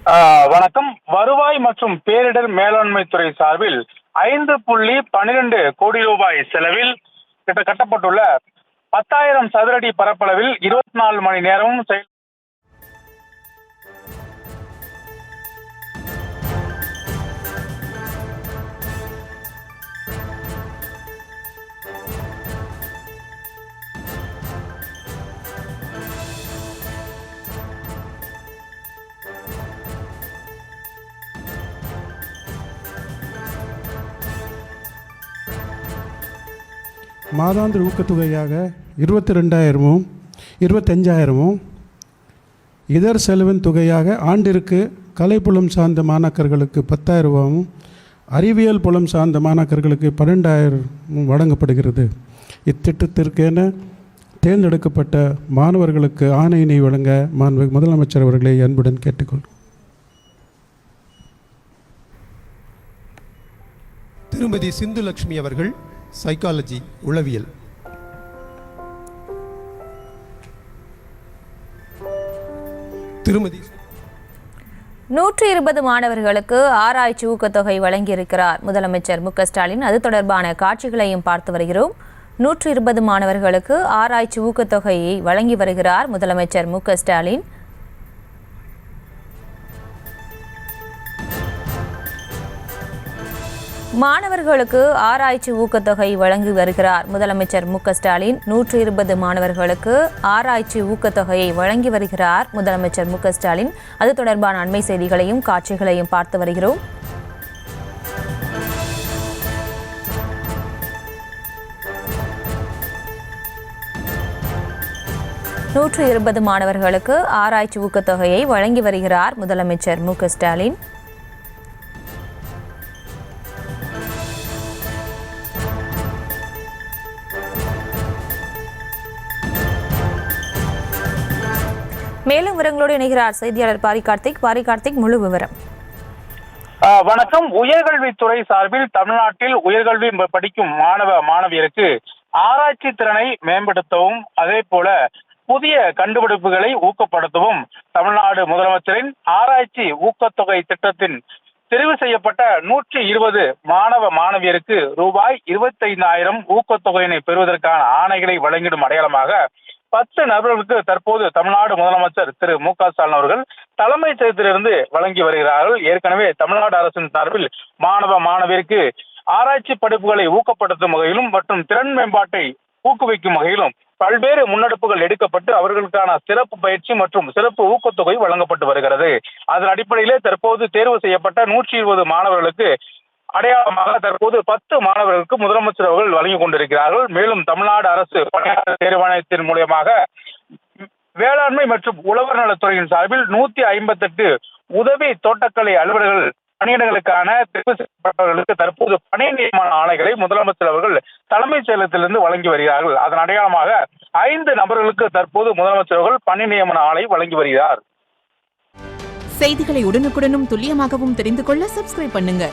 வணக்கம். வருவாய் மற்றும் பேரிடர் மேலாண்மை துறை சார்பில் 5.12 கோடி ரூபாய் செலவில் கட்டப்பட்டுள்ள 10,000 சதுரடி பரப்பளவில் 24 மணி நேரமும் மாதாந்திர ஊக்கத்தொகையாக 22,000-மும் 25,000-மும், இதர் செலவின் தொகையாக ஆண்டிற்கு கலைப்புலம் சார்ந்த மாணாக்கர்களுக்கு 10,000 ரூபாயும், அறிவியல் புலம் சார்ந்த மாணாக்கர்களுக்கு 12,000 வழங்கப்படுகிறது. இத்திட்டத்திற்கென தேர்ந்தெடுக்கப்பட்ட மாணவர்களுக்கு ஆணையினை வழங்க மாண்புமிகு முதலமைச்சர் அவர்களை அன்புடன் கேட்டுக்கொள்கிறேன். திருமதி சிந்துலட்சுமி அவர்கள், சைக்காலஜி உளவியல். திருமதி 120 மாணவர்களுக்கு ஆராய்ச்சி ஊக்கத்தொகை வழங்கியிருக்கிறார் முதலமைச்சர் மு.க.ஸ்டாலின். அது தொடர்பான காட்சிகளையும் பார்த்து வருகிறோம். 120 மாணவர்களுக்கு ஆராய்ச்சி ஊக்கத்தொகையை வழங்கி வருகிறார் முதலமைச்சர் மு.க.ஸ்டாலின். மாணவர்களுக்கு ஆராய்ச்சி ஊக்கத்தொகை வழங்கி வருகிறார் முதலமைச்சர் மு.க.ஸ்டாலின். 120 மாணவர்களுக்கு ஆராய்ச்சி ஊக்கத்தொகையை வழங்கி வருகிறார் முதலமைச்சர் மு.க.ஸ்டாலின். அது தொடர்பான அண்மை செய்திகளையும் காட்சிகளையும் பார்த்து வருகிறோம். நூற்று 120 மாணவர்களுக்கு ஆராய்ச்சி ஊக்கத்தொகையை வழங்கி வருகிறார் முதலமைச்சர் மு.க.ஸ்டாலின். மேலும் விவரங்களோடு இணைகிறார் செய்தியாளர் பாரி கார்த்திக். முழு விவரம். வணக்கம். உயர்கல்வித்துறை சார்பில் தமிழ்நாட்டில் உயர்கல்வி படிக்கும் மாணவியருக்கு ஆராய்ச்சி திறனை மேம்படுத்தவும், அதே போல புதிய கண்டுபிடிப்புகளை ஊக்கப்படுத்தவும் தமிழ்நாடு முதலமைச்சரின் ஆராய்ச்சி ஊக்கத்தொகை திட்டத்தின் தெரிவு செய்யப்பட்ட 120 மாணவியருக்கு ரூபாய் 25,000 ஊக்கத்தொகையினை பெறுவதற்கான ஆணைகளை வழங்கிடும் அடையாளமாக 10 நபர்களுக்கு தற்போது தமிழ்நாடு முதலமைச்சர் திரு மு.க.ஸ்டாலின் அவர்கள் தலைமைச் செயலகத்திலிருந்து வழங்கி வருகிறார்கள். ஏற்கனவே தமிழ்நாடு அரசின் சார்பில் மாணவியருக்கு ஆராய்ச்சி படிப்புகளை ஊக்கப்படுத்தும் வகையிலும் மற்றும் திறன் மேம்பாட்டை ஊக்குவிக்கும் வகையிலும் பல்வேறு முன்னெடுப்புகள் எடுக்கப்பட்டு அவர்களுக்கான சிறப்பு பயிற்சி மற்றும் சிறப்பு ஊக்கத்தொகை வழங்கப்பட்டு வருகிறது. அதன் அடிப்படையிலே தற்போது தேர்வு செய்யப்பட்ட 120 மாணவர்களுக்கு அடையாளமாக தற்போது 10 மாணவர்களுக்கு முதலமைச்சர் அவர்கள் வழங்கிக் கொண்டிருக்கிறார்கள். மேலும் தமிழ்நாடு அரசு பணியாளர் தேர்வாணையத்தின் மூலமாக வேளாண்மை மற்றும் உழவர் நலத்துறையின் சார்பில் 158 உதவி தோட்டக்கலை அலுவலர்கள் பணியிடங்களுக்கான தெரிவு செய்யப்பட்டவர்களுக்கு தற்போது பணி நியமன ஆணைகளை முதலமைச்சர் அவர்கள் தலைமைச் செயலகத்திலிருந்து வழங்கி வருகிறார்கள். அதன் அடையாளமாக 5 நபர்களுக்கு தற்போது முதலமைச்சர் அவர்கள் பணி நியமன ஆணை வழங்கி வருகிறார். செய்திகளை உடனுக்குடனும் துல்லியமாகவும் தெரிந்து கொள்ள சப்ஸ்கிரைப் பண்ணுங்க.